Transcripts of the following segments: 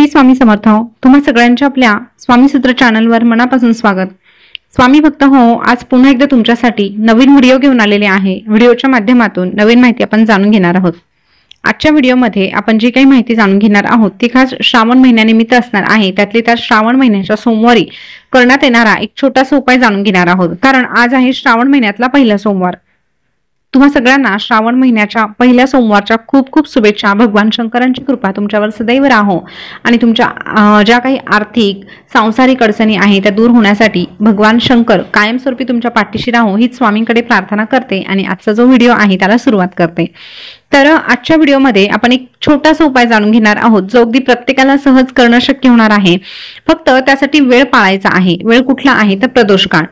श्री स्वामी समर्थ. तुम्हा सगळ्यांच्या आपल्या स्वामी सूत्र चॅनलवर मनापासून स्वागत. स्वामी भक्त हो, आज पुन्हा एकदा तुमच्यासाठी नवीन व्हिडिओ घेऊन आलेले आहे. व्हिडिओच्या माध्यमातून नवीन माहिती आपण जाणून घेणार आहोत. आजच्या व्हिडिओमध्ये आपण जी काही माहिती जाणून घेणार आहोत ती खास श्रावण महिन्यानिमित्त असणार आहे. त्यातले त्यात श्रावण महिन्याच्या सोमवारी करण्यात येणारा एक छोटासा उपाय जाणून घेणार आहोत. कारण आज आहे श्रावण महिन्यातला पहिला सोमवार. तुम्हा सगळ्यांना श्रावण महिन्याच्या पहिल्या सोमवारच्या खूप खूप शुभेच्छा. भगवान शंकरांची कृपा तुमच्यावर सदैव राहो आणि तुमच्या ज्या काही आर्थिक सांसारिक अडचणी आहेत त्या दूर होण्यासाठी भगवान शंकर कायमस्वरूपी तुमच्या पाठीशी राहो हीच स्वामींकडे प्रार्थना करते आणि आजचा जो व्हिडिओ आहे त्याला सुरुवात करते. तर आजच्या व्हिडिओमध्ये आपण एक छोटासा उपाय जाणून घेणार आहोत जो अगदी प्रत्येकाला सहज करणं शक्य होणार आहे. फक्त त्यासाठी वेळ पाळायचा आहे. वेळ कुठला आहे तर प्रदोष काळ.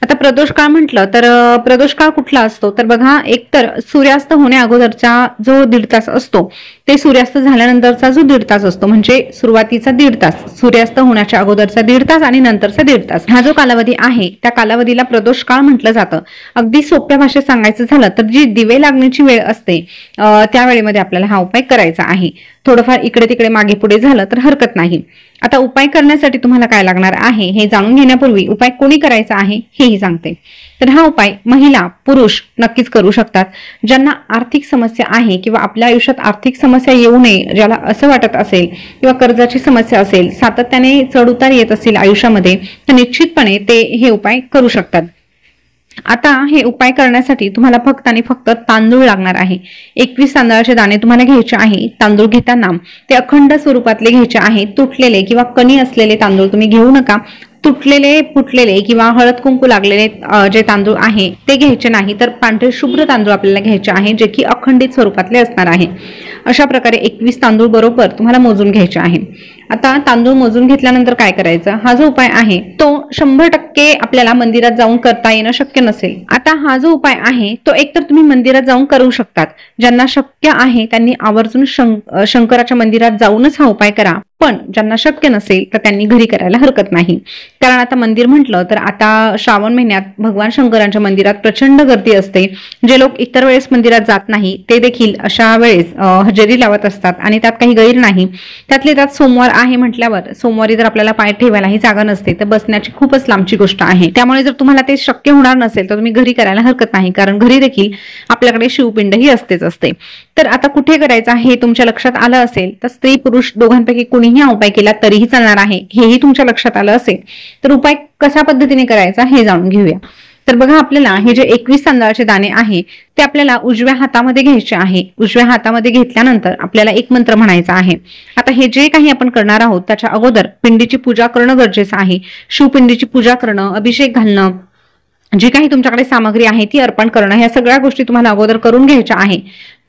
आता प्रदोष काळ म्हटलं तर प्रदोष काळ कुठला असतो तर बघा, एकतर सूर्यास्त होण्या अगोदरचा जो 1.5 तास असतो ते सूर्यास्त झाल्यानंतरचा जो 1.5 तास असतो म्हणजे सुरुवातीचा 1.5 तास, सूर्यास्त होण्याच्या अगोदरचा 1.5 तास आणि नंतरचा 1.5 तास हा जो कालावधी आहे त्या कालावधीला प्रदोष काळ म्हटलं जातं. अगदी सोप्या भाषेत सांगायचं झालं तर जी दिवे लागण्याची वेळ असते त्या वेळेमध्ये आपल्याला हा उपाय करायचा आहे. थोडंफार इकडे तिकडे मागे पुढे झालं तर हरकत नाही. आता उपाय करण्यासाठी तुम्हाला काय लागणार आहे हे जाणून घेण्यापूर्वी उपाय कोणी करायचा आहे हेही सांगते. तर हा उपाय महिला पुरुष नक्कीच करू शकतात. ज्यांना आर्थिक समस्या आहे किंवा आपल्या आयुष्यात आर्थिक समस्या येऊ नये, ज्याला असं वाटत असेल किंवा कर्जाची समस्या असेल, सातत्याने चढउतार येत असतील आयुष्यामध्ये, तर निश्चितपणे ते हे उपाय करू शकतात. आता हे उपाय करण्यासाठी तुम्हाला फक्त आणि फक्त तांदूळ लागणार आहे. 21 तांदळाचे दाणे तुम्हाला घ्यायचे आहे. तांदूळ घेताना ते अखंड स्वरूपातले घ्यायचे आहे. तुटलेले किंवा कणी असलेले तांदूळ तुम्ही घेऊ नका. तुटलेले फुटलेले किंवा हळद कुंकू लागलेले जे तांदूळ आहे ते घ्यायचे नाही, तर पांढरे शुभ्र तांदूळ आपल्याला घ्यायचे आहे जे की अखंडित स्वरूपातले असणार आहे. अशा प्रकारे 21 तांदूळ बरोबर तुम्हाला मोजून घ्यायचे आहे. आता तांदूळ मोजून घेतल्यानंतर काय करायचं, हा जो उपाय आहे तो 100% आपल्याला मंदिरात जाऊन करता येणं शक्य नसेल. आता हा जो उपाय आहे तो एकतर तुम्ही मंदिरात जाऊन करू शकतात. ज्यांना शक्य आहे त्यांनी आवर्जून शंकराच्या मंदिरात जाऊनच हा उपाय करा. पण ज्यांना शक्य नसेल तर त्यांनी घरी करायला हरकत नाही. कारण आता मंदिर म्हटलं तर आता श्रावण महिन्यात भगवान शंकरांच्या मंदिरात प्रचंड गर्दी असते. जे लोक इतर वेळेस मंदिरात जात नाही ते देखील अशा वेळेस हजेरी लावत असतात आणि त्यात काही गैर नाही. त्यातले त्यात सोमवार आहे म्हटल्यावर सोमवारी जर आपल्याला पाय ठेवायलाही जागा नसते तर बसण्याची खूपच लांबची गोष्ट आहे. त्यामुळे जर तुम्हाला ते शक्य होणार नसेल तर तुम्ही घरी करायला हरकत नाही, कारण घरी देखील आपल्याकडे शिवपिंड ही असतेच असते. तर आता कुठे करायचं हे तुमच्या लक्षात आलं असेल तर स्त्री पुरुष दोघांपैकी कोणीही हा उपाय केला तरीही चालणार आहे हेही तुमच्या लक्षात आलं असेल. तर उपाय कशा पद्धतीने करायचा हे जाणून घेऊया. तर बघा, आपल्याला हे जे 21 तांदळाचे दाणे आहे ते आपल्याला उजव्या हातामध्ये घ्यायचे आहे. उजव्या हातामध्ये घेतल्यानंतर आपल्याला एक मंत्र म्हणायचा आहे. आता हे जे काही आपण करणार आहोत त्याच्या अगोदर पिंडीची पूजा करणं गरजेचं आहे. शिवपिंडीची पूजा करणं, अभिषेक घालणं, जी काही तुमच्याकडे सामग्री आहे ती अर्पण करणं, ह्या सगळ्या गोष्टी तुम्हाला अगोदर करून घ्यायच्या आहे.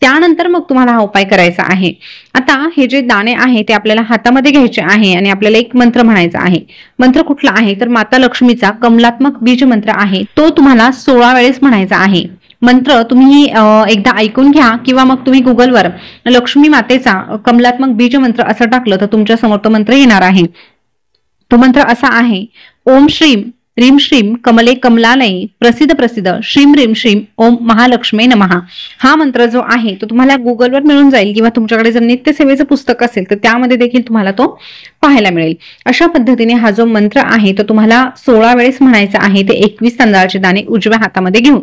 त्यानंतर मग तुम्हाला हा उपाय करायचा आहे. आता हे जे दाणे आहे ते आपल्याला हातामध्ये घ्यायचे आहे आणि आपल्याला एक मंत्र म्हणायचा आहे. मंत्र कुठला आहे तर माता लक्ष्मीचा कमलात्मक बीज मंत्र आहे. तो तुम्हाला 16 वेळेस म्हणायचा आहे. मंत्र तुम्ही एकदा ऐकून घ्या किंवा मग तुम्ही गुगलवर लक्ष्मी मातेचा कमलात्मक बीज मंत्र असं टाकलं तर तुमच्या समोर तो मंत्र येणार आहे. तो मंत्र असा आहे: ओम श्रीम ह्रीम श्रीम कमले कमलालये प्रसिद्ध प्रसिद्ध श्रीम ह्रीम श्रीम ओम महालक्ष्मी नमः. हा मंत्र जो आहे तो तुम्हाला गुगलवर मिळून जाईल किंवा तुमच्याकडे जर नित्यसेवेचं पुस्तक असेल तर त्यामध्ये देखील तुम्हाला तो पाहायला मिळेल. अशा पद्धतीने हा जो मंत्र आहे तो तुम्हाला 16 वेळेस म्हणायचा आहे. ते 21 तांदळाचे दाणे उजव्या हातामध्ये घेऊन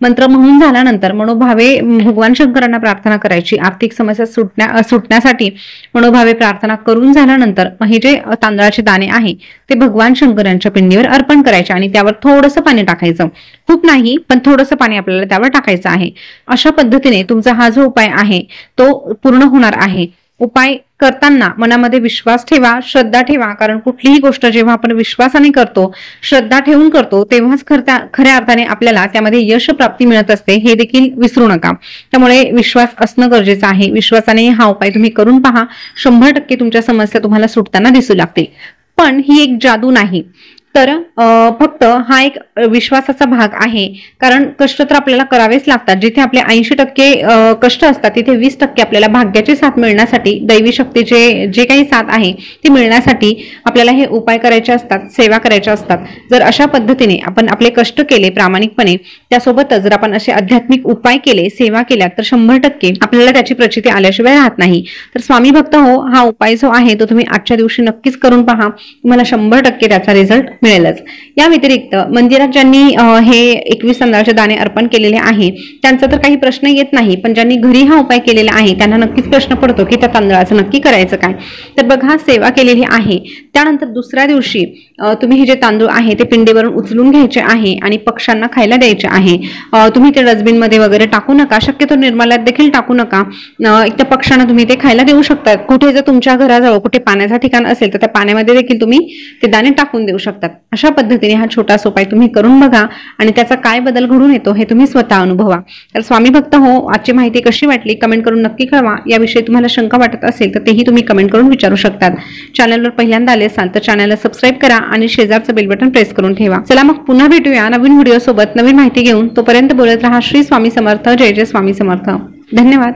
मंत्र म्हणून झाल्यानंतर मनोभावे भगवान शंकरांना प्रार्थना करायची. आर्थिक समस्या सुटण्यासाठी मनोभावे प्रार्थना करून झाल्यानंतर हे जे तांदळाचे दाणे आहे ते भगवान शंकरांच्या पिंडीवर अर्पण करायचे आणि त्यावर थोडंसं पाणी टाकायचं. खूप नाही पण थोडंसं पाणी आपल्याला त्यावर टाकायचं आहे. अशा पद्धतीने तुमचा हा जो उपाय आहे तो पूर्ण होणार आहे. उपाय करताना मनामध्ये विश्वास ठेवा, श्रद्धा ठेवा. कारण कुठलीही गोष्ट जेव्हा आपण विश्वासाने करतो, श्रद्धा ठेवून करतो, तेव्हाच खऱ्या अर्थाने आपल्याला त्यामध्ये यश प्राप्ती मिळत असते हे देखील विसरू नका. त्यामुळे विश्वास असणं गरजेचं आहे. विश्वासाने हा उपाय तुम्ही करून पहा. 100% तुमच्या समस्या तुम्हाला सुटताना दिसू लागतील. पण ही एक जादू नाही. तर फक्त हा एक विश्वासाचा भाग आहे, कारण कष्ट तर आपल्याला करावेच लागतात. जिथे आपले 80% कष्ट असतात तिथे 20% आपल्याला भाग्याची साथ मिळण्यासाठी, दैवी शक्तीचे जे काही साथ आहे ती मिळण्यासाठी आपल्याला हे उपाय करायचे असतात, सेवा करायच्या असतात. जर अशा पद्धतीने आपण आपले कष्ट केले प्रामाणिकपणे, त्यासोबतच जर आपण असे आध्यात्मिक उपाय केले, सेवा केल्या, तर 100% आपल्याला त्याची प्रचिती आल्याशिवाय राहत नाही. तर स्वामी भक्त हो, हा उपाय जो आहे तो तुम्ही आजच्या दिवशी नक्कीच करून पहा, तुम्हाला 100% त्याचा रिझल्ट मिळेलच. या व्यतिरिक्त मंदिरात ज्यांनी हे 21 तांदळाचे दाणे अर्पण केलेले आहे त्यांचा तर काही प्रश्न येत नाही, पण ज्यांनी घरी हा उपाय केलेला आहे त्यांना नक्कीच प्रश्न पडतो की त्या तांदळाचं नक्की करायचं काय. तर बघा, सेवा केलेली आहे त्यानंतर दुसऱ्या दिवशी तुम्ही हे जे तांदूळ आहे ते पिंडीवरून उचलून घ्यायचे आहे आणि पक्ष्यांना खायला द्यायचे आहे. तुम्ही ते डस्टबिन मध्ये वगैरे टाकू नका, शक्यतो निर्माल्यात देखील टाकू नका. एक त्या पक्ष्यांना तुम्ही ते खायला देऊ शकता. कुठे जर तुमच्या घराजवळ कुठे पाण्याचा ठिकाण असेल तर त्या पाण्यामध्ये देखील तुम्ही ते दाणे टाकून देऊ शकतात. अशा पद्धतीने हा छोटासा उपाय तुम्ही करून बघा आणि त्याचा काय बदल घडून येतो हे तुम्ही स्वतः अनुभवा. तर स्वामी भक्त हो, आजची माहिती कशी वाटली कमेंट करून नक्की कळवा. याविषयी तुम्हाला शंका वाटत असेल तर तेही तुम्ही कमेंट करून विचारू शकतात. चॅनलवर पहिल्यांदा आले असाल तर चॅनलला सबस्क्राईब करा आणि शेजारचं बेल बटन प्रेस करून ठेवा. चला मग पुन्हा भेटूया नवीन व्हिडिओ सोबत, नवीन माहिती घेऊन. तोपर्यंत बोलत रहा. श्री स्वामी समर्थ. जय जय स्वामी समर्थ. धन्यवाद.